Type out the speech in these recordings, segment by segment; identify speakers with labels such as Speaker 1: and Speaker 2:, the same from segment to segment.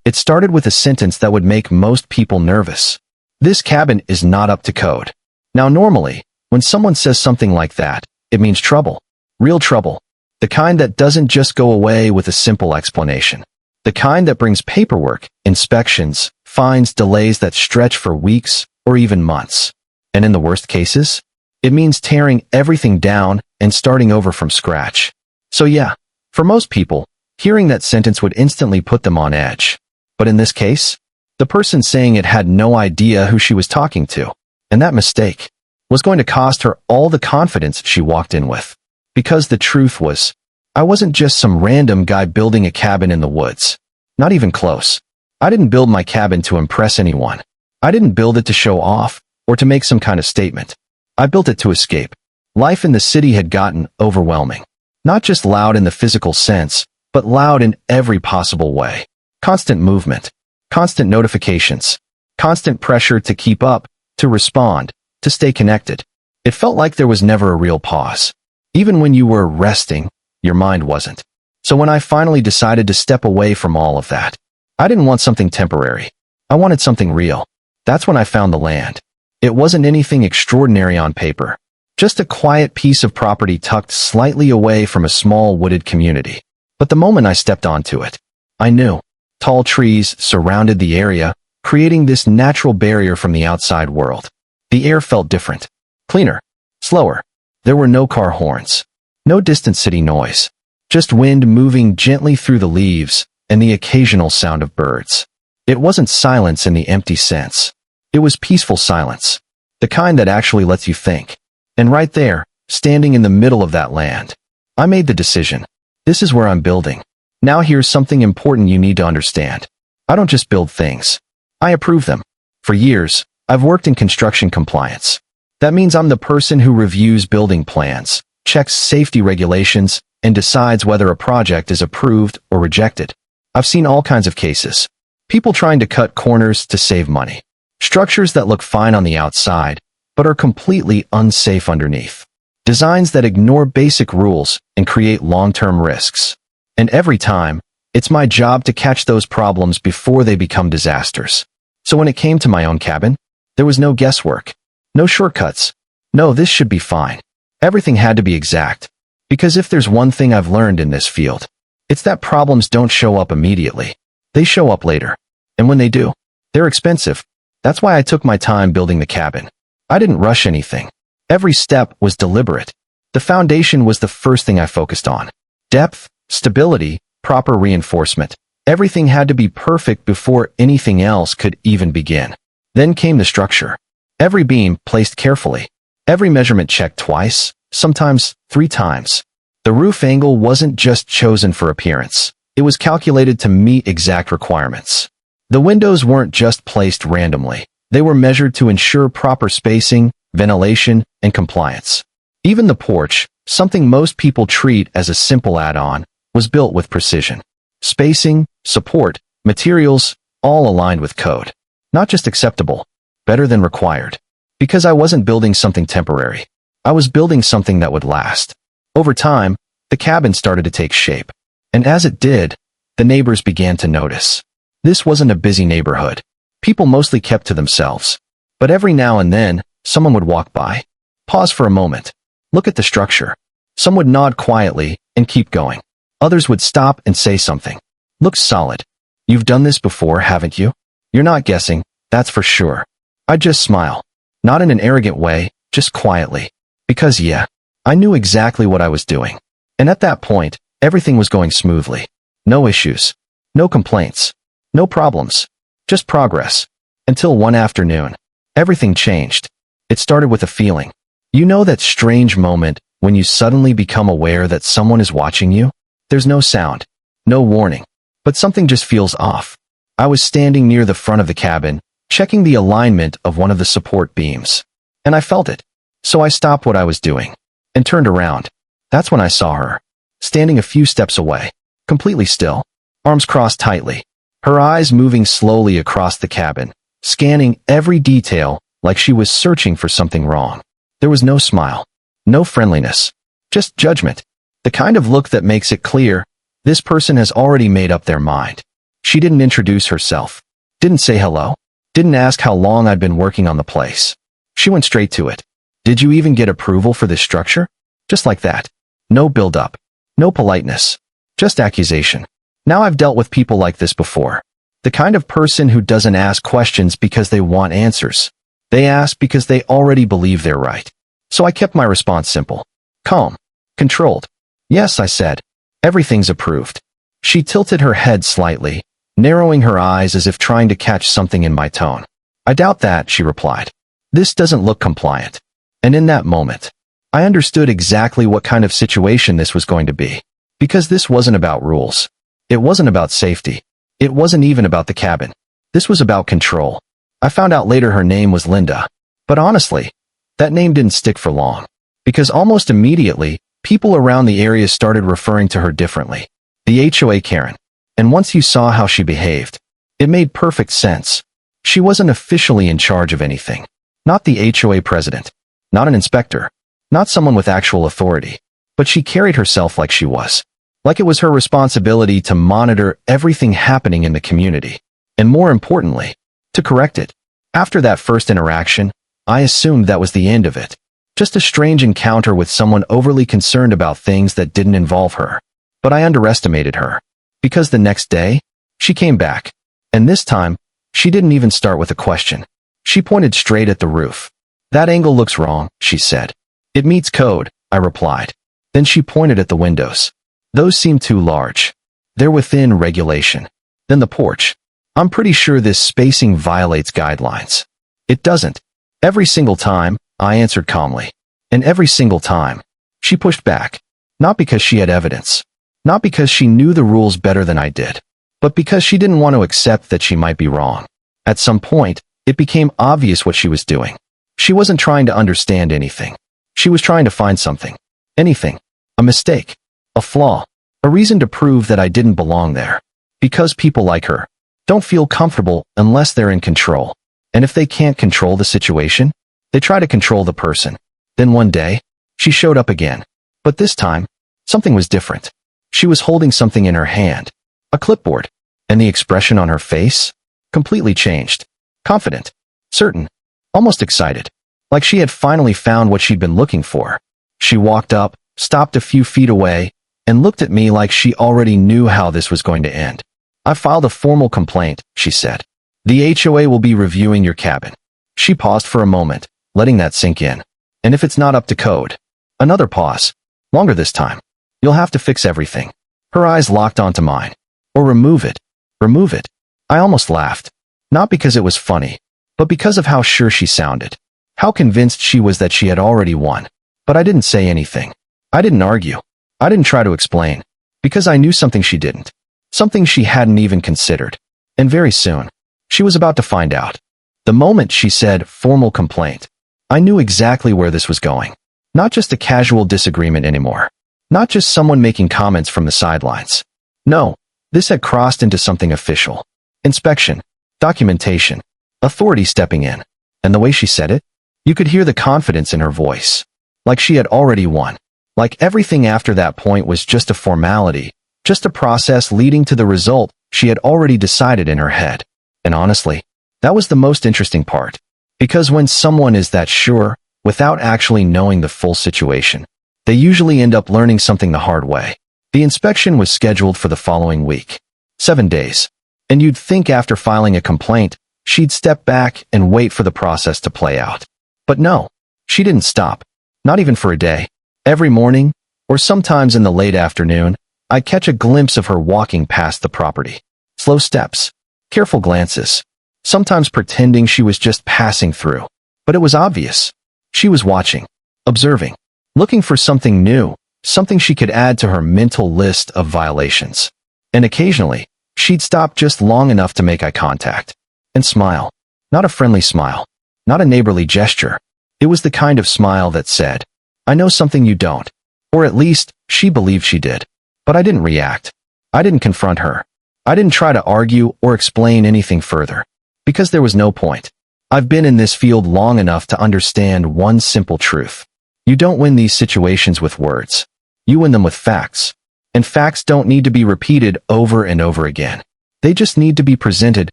Speaker 1: It started with a sentence that would make most people nervous. This cabin is not up to code. Now normally, when someone says something like that, it means trouble. Real trouble. The kind that doesn't just go away with a simple explanation. The kind that brings paperwork, inspections, fines, delays that stretch for weeks or even months. And in the worst cases, it means tearing everything down and starting over from scratch. So yeah, for most people, hearing that sentence would instantly put them on edge. But in this case, the person saying it had no idea who she was talking to. And that mistake was going to cost her all the confidence she walked in with. Because the truth was, I wasn't just some random guy building a cabin in the woods. Not even close. I didn't build my cabin to impress anyone. I didn't build it to show off or to make some kind of statement. I built it to escape. Life in the city had gotten overwhelming. Not just loud in the physical sense, but loud in every possible way. Constant movement, constant notifications, constant pressure to keep up, to respond, to stay connected. It felt like there was never a real pause. Even when you were resting, your mind wasn't. So when I finally decided to step away from all of that, I didn't want something temporary. I wanted something real. That's when I found the land. It wasn't anything extraordinary on paper. Just a quiet piece of property tucked slightly away from a small wooded community. But the moment I stepped onto it, I knew. Tall trees surrounded the area, creating this natural barrier from the outside world. The air felt different. Cleaner. Slower. There were no car horns. No distant city noise. Just wind moving gently through the leaves and the occasional sound of birds. It wasn't silence in the empty sense. It was peaceful silence. The kind that actually lets you think. And right there, standing in the middle of that land, I made the decision. This is where I'm building. Now here's something important you need to understand. I don't just build things. I approve them. For years, I've worked in construction compliance. That means I'm the person who reviews building plans, checks safety regulations, and decides whether a project is approved or rejected. I've seen all kinds of cases. People trying to cut corners to save money. Structures that look fine on the outside, but are completely unsafe underneath. Designs that ignore basic rules and create long-term risks. And every time, it's my job to catch those problems before they become disasters. So when it came to my own cabin, there was no guesswork. No shortcuts. No, this should be fine. Everything had to be exact. Because if there's one thing I've learned in this field, it's that problems don't show up immediately. They show up later. And when they do, they're expensive. That's why I took my time building the cabin. I didn't rush anything. Every step was deliberate. The foundation was the first thing I focused on. Depth, stability, proper reinforcement. Everything had to be perfect before anything else could even begin. Then came the structure. Every beam placed carefully. Every measurement checked twice, sometimes 3 times. The roof angle wasn't just chosen for appearance. It was calculated to meet exact requirements. The windows weren't just placed randomly. They were measured to ensure proper spacing, ventilation, and compliance. Even the porch, something most people treat as a simple add-on, was built with precision. Spacing, support, materials, all aligned with code. Not just acceptable, better than required. Because I wasn't building something temporary. I was building something that would last. Over time, the cabin started to take shape. And as it did, the neighbors began to notice. This wasn't a busy neighborhood. People mostly kept to themselves. But every now and then, someone would walk by. Pause for a moment. Look at the structure. Some would nod quietly and keep going. Others would stop and say something. Looks solid. You've done this before, haven't you? You're not guessing, that's for sure. I'd just smile. Not in an arrogant way, just quietly. Because yeah, I knew exactly what I was doing. And at that point, everything was going smoothly. No issues. No complaints. No problems. Just progress. Until one afternoon, everything changed. It started with a feeling. You know that strange moment when you suddenly become aware that someone is watching you? There's no sound. No warning. But something just feels off. I was standing near the front of the cabin, checking the alignment of one of the support beams. And I felt it. So I stopped what I was doing and turned around. That's when I saw her, standing a few steps away, completely still, arms crossed tightly, her eyes moving slowly across the cabin, scanning every detail like she was searching for something wrong. There was no smile, no friendliness, just judgment. The kind of look that makes it clear this person has already made up their mind. She didn't introduce herself, didn't say hello, didn't ask how long I'd been working on the place. She went straight to it. Did you even get approval for this structure? Just like that. No build-up. No politeness. Just accusation. Now I've dealt with people like this before. The kind of person who doesn't ask questions because they want answers. They ask because they already believe they're right. So I kept my response simple. Calm. Controlled. Yes, I said. Everything's approved. She tilted her head slightly, narrowing her eyes as if trying to catch something in my tone. I doubt that, she replied. This doesn't look compliant. And in that moment, I understood exactly what kind of situation this was going to be. Because this wasn't about rules. It wasn't about safety. It wasn't even about the cabin. This was about control. I found out later her name was Linda. But honestly, that name didn't stick for long. Because almost immediately, people around the area started referring to her differently. The HOA Karen. And once you saw how she behaved, it made perfect sense. She wasn't officially in charge of anything. Not the HOA president. Not an inspector. Not someone with actual authority. But she carried herself like she was. Like it was her responsibility to monitor everything happening in the community. And more importantly, to correct it. After that first interaction, I assumed that was the end of it. Just a strange encounter with someone overly concerned about things that didn't involve her. But I underestimated her. Because the next day, she came back. And this time, she didn't even start with a question. She pointed straight at the roof. That angle looks wrong, she said. It meets code, I replied. Then she pointed at the windows. Those seem too large. They're within regulation. Then the porch. I'm pretty sure this spacing violates guidelines. It doesn't. Every single time, I answered calmly. And every single time, she pushed back. Not because she had evidence. Not because she knew the rules better than I did. But because she didn't want to accept that she might be wrong. At some point, it became obvious what she was doing. She wasn't trying to understand anything. She was trying to find something. Anything. A mistake. A flaw. A reason to prove that I didn't belong there. Because people like her don't feel comfortable unless they're in control. And if they can't control the situation, they try to control the person. Then one day, she showed up again. But this time, something was different. She was holding something in her hand. A clipboard. And the expression on her face completely changed. Confident. Certain. Almost excited. Like she had finally found what she'd been looking for. She walked up, stopped a few feet away, and looked at me like she already knew how this was going to end. I filed a formal complaint, she said. The HOA will be reviewing your cabin. She paused for a moment, letting that sink in. And if it's not up to code, another pause. Longer this time. You'll have to fix everything. Her eyes locked onto mine. Or remove it. Remove it. I almost laughed. Not because it was funny, but because of how sure she sounded. How convinced she was that she had already won. But I didn't say anything. I didn't argue. I didn't try to explain. Because I knew something she didn't. Something she hadn't even considered. And very soon, she was about to find out. The moment she said formal complaint, I knew exactly where this was going. Not just a casual disagreement anymore. Not just someone making comments from the sidelines. No, this had crossed into something official. Inspection. Documentation. Authority stepping in. And the way she said it, you could hear the confidence in her voice. Like she had already won. Like everything after that point was just a formality, just a process leading to the result she had already decided in her head. And honestly, that was the most interesting part. Because when someone is that sure, without actually knowing the full situation, they usually end up learning something the hard way. The inspection was scheduled for the following week. 7 days. And you'd think after filing a complaint, she'd step back and wait for the process to play out. But no, she didn't stop. Not even for a day. Every morning, or sometimes in the late afternoon, I'd catch a glimpse of her walking past the property. Slow steps. Careful glances. Sometimes pretending she was just passing through. But it was obvious. She was watching. Observing. Looking for something new. Something she could add to her mental list of violations. And occasionally, she'd stop just long enough to make eye contact. And smile. Not a friendly smile. Not a neighborly gesture. It was the kind of smile that said, I know something you don't. Or at least, she believed she did. But I didn't react. I didn't confront her. I didn't try to argue or explain anything further. Because there was no point. I've been in this field long enough to understand one simple truth. You don't win these situations with words. You win them with facts. And facts don't need to be repeated over and over again. They just need to be presented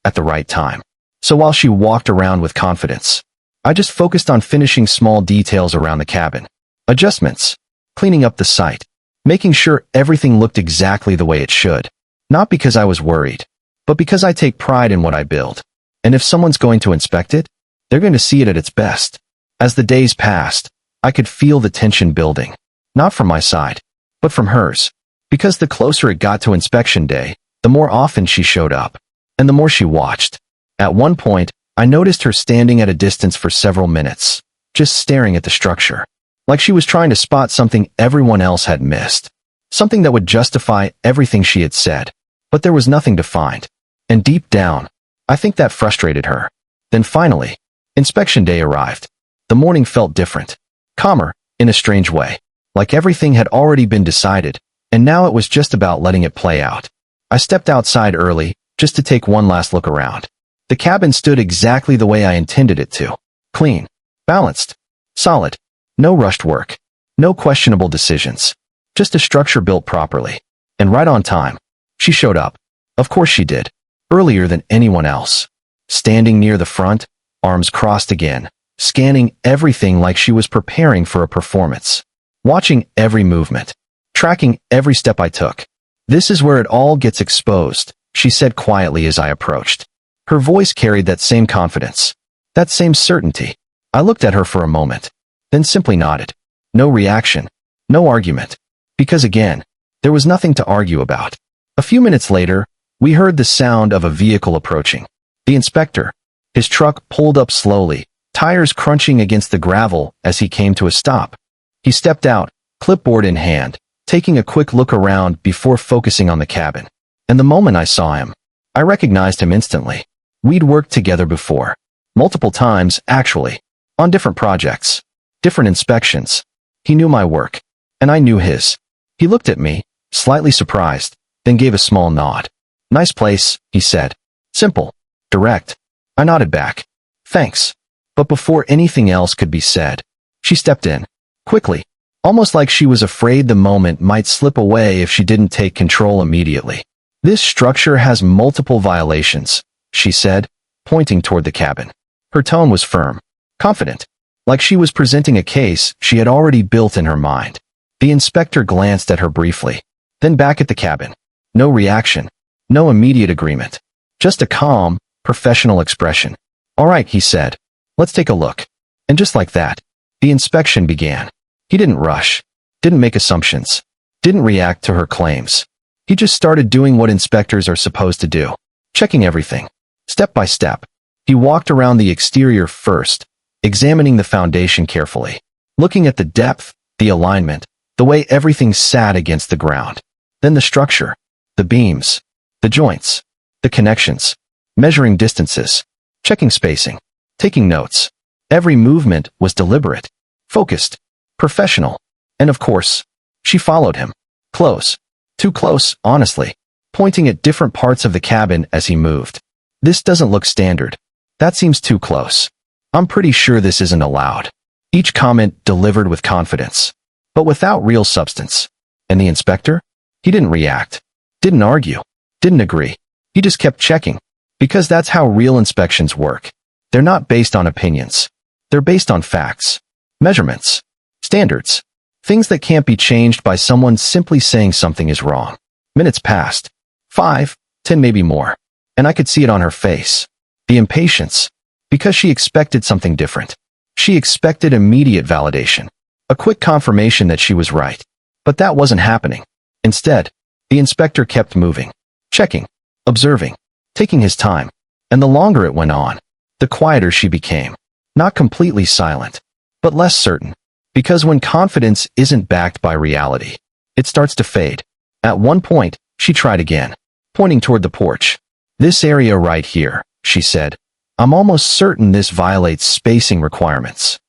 Speaker 1: at the right time. So while she walked around with confidence, I just focused on finishing small details around the cabin. Adjustments, cleaning up the site, making sure everything looked exactly the way it should. Not because I was worried, but because I take pride in what I build. And if someone's going to inspect it, they're going to see it at its best. As the days passed, I could feel the tension building. Not from my side, but from hers. Because the closer it got to inspection day, the more often she showed up, and the more she watched. At one point, I noticed her standing at a distance for several minutes, just staring at the structure, like she was trying to spot something everyone else had missed, something that would justify everything she had said. But there was nothing to find. And deep down, I think that frustrated her. Then finally, inspection day arrived. The morning felt different, calmer, in a strange way, like everything had already been decided, and now it was just about letting it play out. I stepped outside early, just to take one last look around. The cabin stood exactly the way I intended it to. Clean, balanced, solid, no rushed work, no questionable decisions. Just a structure built properly. And right on time. She showed up. Of course she did. Earlier than anyone else. Standing near the front, arms crossed again, scanning everything like she was preparing for a performance. Watching every movement. Tracking every step I took. "This is where it all gets exposed," she said quietly as I approached. Her voice carried that same confidence, that same certainty. I looked at her for a moment, then simply nodded. No reaction, no argument. Because again, there was nothing to argue about. A few minutes later, we heard the sound of a vehicle approaching. The inspector. His truck pulled up slowly, tires crunching against the gravel as he came to a stop. He stepped out, clipboard in hand, taking a quick look around before focusing on the cabin. And the moment I saw him, I recognized him instantly. We'd worked together before. Multiple times, actually. On different projects. Different inspections. He knew my work. And I knew his. He looked at me, slightly surprised, then gave a small nod. "Nice place," he said. Simple. Direct. I nodded back. "Thanks." But before anything else could be said, she stepped in. Quickly. Almost like she was afraid the moment might slip away if she didn't take control immediately. "This structure has multiple violations," she said, pointing toward the cabin. Her tone was firm, confident, like she was presenting a case she had already built in her mind. The inspector glanced at her briefly, then back at the cabin. No reaction, no immediate agreement, just a calm, professional expression. "All right," he said. "Let's take a look." And just like that, the inspection began. He didn't rush, didn't make assumptions, didn't react to her claims. He just started doing what inspectors are supposed to do, checking everything, step by step. He walked around the exterior first, examining the foundation carefully, looking at the depth, the alignment, the way everything sat against the ground. Then the structure, the beams, the joints, the connections, measuring distances, checking spacing, taking notes. Every movement was deliberate, focused, professional. And of course, she followed him. Close. Too close, honestly. Pointing at different parts of the cabin as he moved. "This doesn't look standard. That seems too close. I'm pretty sure this isn't allowed." Each comment delivered with confidence, but without real substance. And the inspector? He didn't react. Didn't argue. Didn't agree. He just kept checking. Because that's how real inspections work. They're not based on opinions. They're based on facts. Measurements. Standards. Things that can't be changed by someone simply saying something is wrong. Minutes passed. 5, 10, maybe more. And I could see it on her face. The impatience. Because she expected something different. She expected immediate validation. A quick confirmation that she was right. But that wasn't happening. Instead, the inspector kept moving. Checking. Observing. Taking his time. And the longer it went on, the quieter she became. Not completely silent, but less certain. Because when confidence isn't backed by reality, it starts to fade. At one point, she tried again, pointing toward the porch. "This area right here," she said. "I'm almost certain this violates spacing requirements."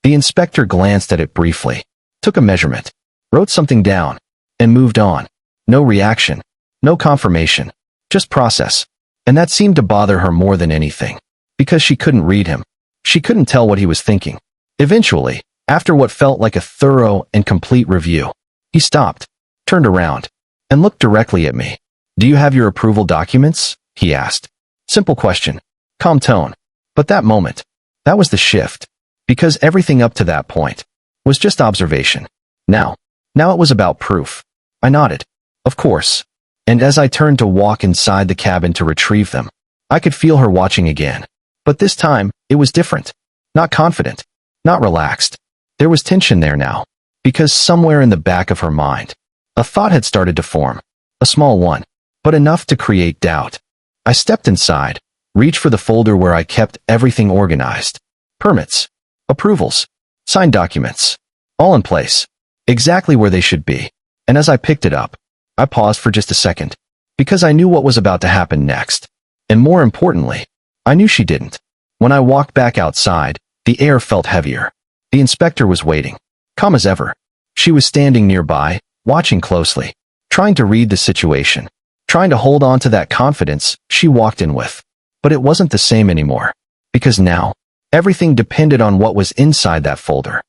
Speaker 1: The inspector glanced at it briefly, took a measurement, wrote something down, and moved on. No reaction, no confirmation, just process. And that seemed to bother her more than anything. Because she couldn't read him. She couldn't tell what he was thinking. Eventually, after what felt like a thorough and complete review, He stopped, turned around, and looked directly at me. "Do you have your approval documents?" he asked. Simple question, calm tone. But that moment, that was the shift. Because everything up to that point was just observation. Now it was about proof. I nodded. Of course. And as I turned to walk inside the cabin to retrieve them, I could feel her watching again. But this time, it was different. Not confident. Not relaxed. There was tension there now. Because somewhere in the back of her mind, a thought had started to form. A small one, but enough to create doubt. I stepped inside, reached for the folder where I kept everything organized. Permits. Approvals. Signed documents. All in place. Exactly where they should be. And as I picked it up, I paused for just a second. Because I knew what was about to happen next. And more importantly, I knew she didn't. When I walked back outside, the air felt heavier. The inspector was waiting. Calm as ever. She was standing nearby, watching closely, trying to read the situation, trying to hold on to that confidence she walked in with. But it wasn't the same anymore. Because now, everything depended on what was inside that folder.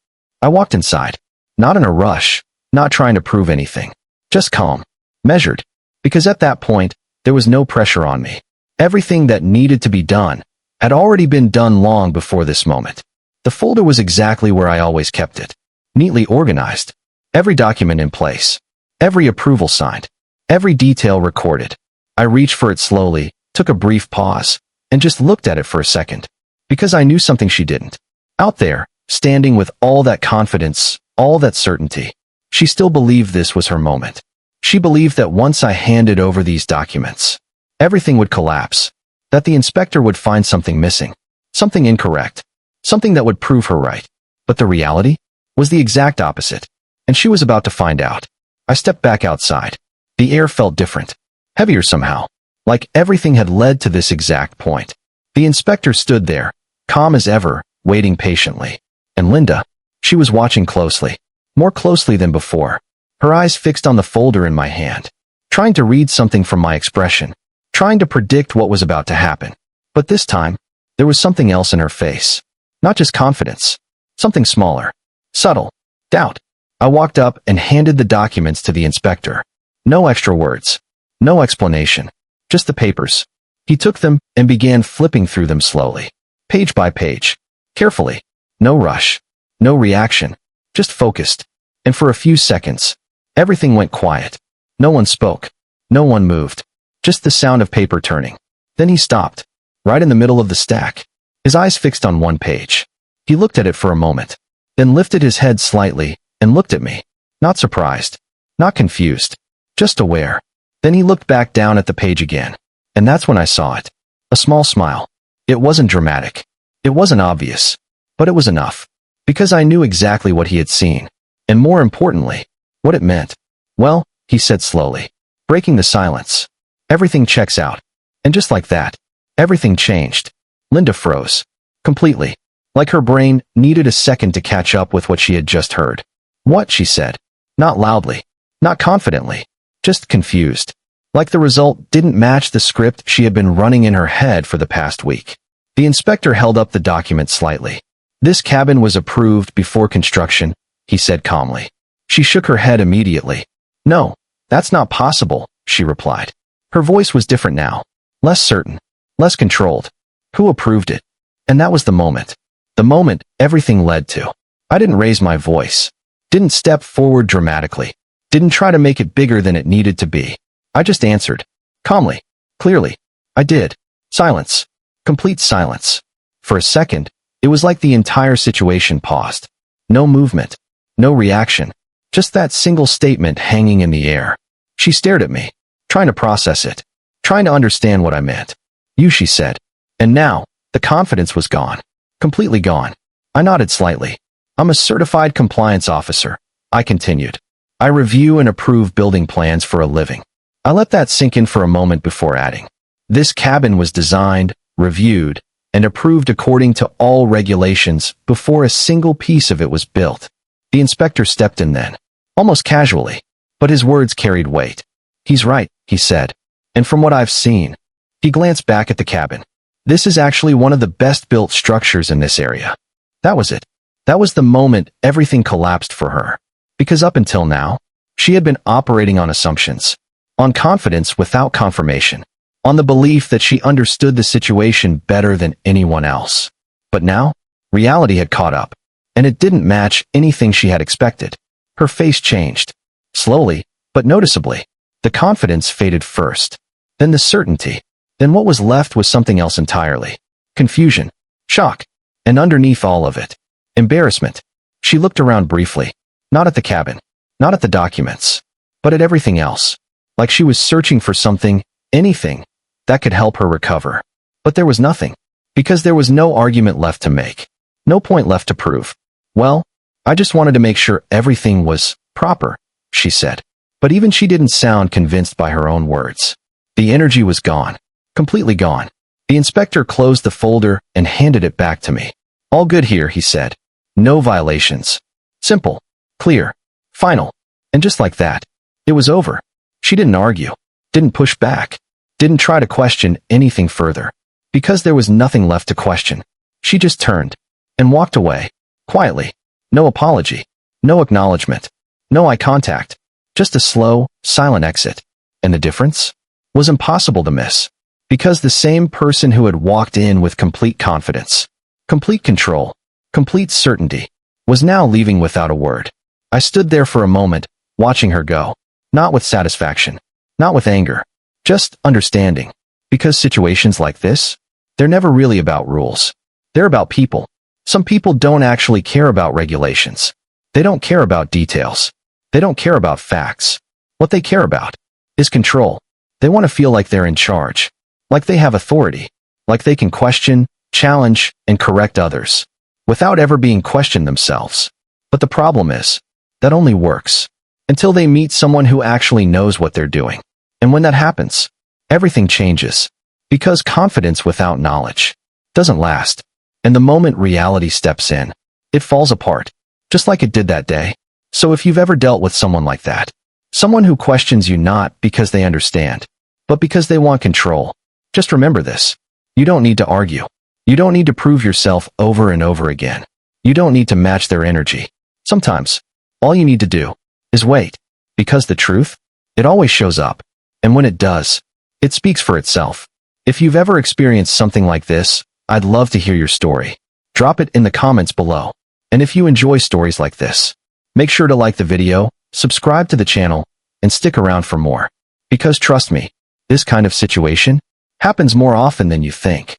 Speaker 1: I walked inside. Not in a rush, not trying to prove anything. Just calm. Measured. Because at that point, there was no pressure on me. Everything that needed to be done had already been done long before this moment. The folder was exactly where I always kept it. Neatly organized. Every document in place. Every approval signed. Every detail recorded. I reached for it slowly, took a brief pause, and just looked at it for a second. Because I knew something she didn't. Out there, standing with all that confidence, all that certainty, she still believed this was her moment. She believed that once I handed over these documents, everything would collapse. That the inspector would find something missing. Something incorrect. Something that would prove her right. But the reality was the exact opposite. And she was about to find out. I stepped back outside. The air felt different. Heavier somehow. Like everything had led to this exact point. The inspector stood there, calm as ever, waiting patiently. And Linda, she was watching closely. More closely than before. Her eyes fixed on the folder in my hand. Trying to read something from my expression. Trying to predict what was about to happen. But this time, there was something else in her face. Not just confidence. Something smaller. Subtle. Doubt. I walked up and handed the documents to the inspector. No extra words. No explanation. Just the papers. He took them and began flipping through them slowly. Page by page. Carefully. No rush. No reaction. Just focused. And for a few seconds, everything went quiet. No one spoke. No one moved. Just the sound of paper turning. Then he stopped. Right in the middle of the stack. His eyes fixed on one page. He looked at it for a moment. Then lifted his head slightly and looked at me. Not surprised. Not confused. Just aware. Then he looked back down at the page again. And that's when I saw it. A small smile. It wasn't dramatic. It wasn't obvious. But it was enough. Because I knew exactly what he had seen. And more importantly, what it meant. Well, he said slowly, breaking the silence. Everything checks out. And just like that, everything changed. Linda froze. Completely. Like her brain needed a second to catch up with what she had just heard. What, she said. Not loudly. Not confidently. Just confused. Like the result didn't match the script she had been running in her head for the past week. The inspector held up the document slightly. This cabin was approved before construction, he said calmly. She shook her head immediately. No, that's not possible, she replied. Her voice was different now. Less certain. Less controlled. Who approved it? And that was the moment. The moment everything led to. I didn't raise my voice. Didn't step forward dramatically. Didn't try to make it bigger than it needed to be. I just answered. Calmly. Clearly. I did. Silence. Complete silence. For a second, it was like the entire situation paused. No movement. No reaction. Just that single statement hanging in the air. She stared at me, trying to process it. Trying to understand what I meant. You, she said. And now, the confidence was gone. Completely gone. I nodded slightly. I'm a certified compliance officer, I continued. I review and approve building plans for a living. I let that sink in for a moment before adding. This cabin was designed, reviewed, and approved according to all regulations before a single piece of it was built. The inspector stepped in then, almost casually, but his words carried weight. He's right, he said. And from what I've seen, he glanced back at the cabin. This is actually one of the best built structures in this area. That was it. That was the moment everything collapsed for her. Because up until now, She had been operating on assumptions, on confidence without confirmation, on the belief that she understood the situation better than anyone else. But now, reality had caught up, and it didn't match anything she had expected. Her face changed. Slowly, but noticeably. The confidence faded first, then the certainty. Then what was left was something else entirely. Confusion, shock, and underneath all of it, embarrassment. She looked around briefly, not at the cabin, not at the documents, but at everything else, like she was searching for something, anything, that could help her recover. But there was nothing, because there was no argument left to make, no point left to prove. Well, I just wanted to make sure everything was proper, she said. But even she didn't sound convinced by her own words. The energy was gone, completely gone. The inspector closed the folder and handed it back to me. All good here, he said. No violations. Simple, clear, final. And just like that, it was over. She didn't argue, didn't push back, didn't try to question anything further. Because there was nothing left to question, she just turned and walked away, quietly. No apology, no acknowledgement, no eye contact, just a slow, silent exit. And the difference was impossible to miss. Because the same person who had walked in with complete confidence, complete control, complete certainty, was now leaving without a word. I stood there for a moment, watching her go. Not with satisfaction, not with anger, just understanding. Because situations like this, they're never really about rules. They're about people. Some people don't actually care about regulations. They don't care about details. They don't care about facts. What they care about is control. They want to feel like they're in charge, like they have authority, like they can question, challenge, and correct others, without ever being questioned themselves. But the problem is, that only works until they meet someone who actually knows what they're doing. And when that happens, everything changes. Because confidence without knowledge doesn't last. And the moment reality steps in, it falls apart, just like it did that day. So if you've ever dealt with someone like that, someone who questions you not because they understand, but because they want control, just remember this. You don't need to argue. You don't need to prove yourself over and over again. You don't need to match their energy. Sometimes, all you need to do is wait. Because the truth, it always shows up. And when it does, it speaks for itself. If you've ever experienced something like this, I'd love to hear your story. Drop it in the comments below. And if you enjoy stories like this, make sure to like the video, subscribe to the channel, and stick around for more. Because trust me, this kind of situation happens more often than you think.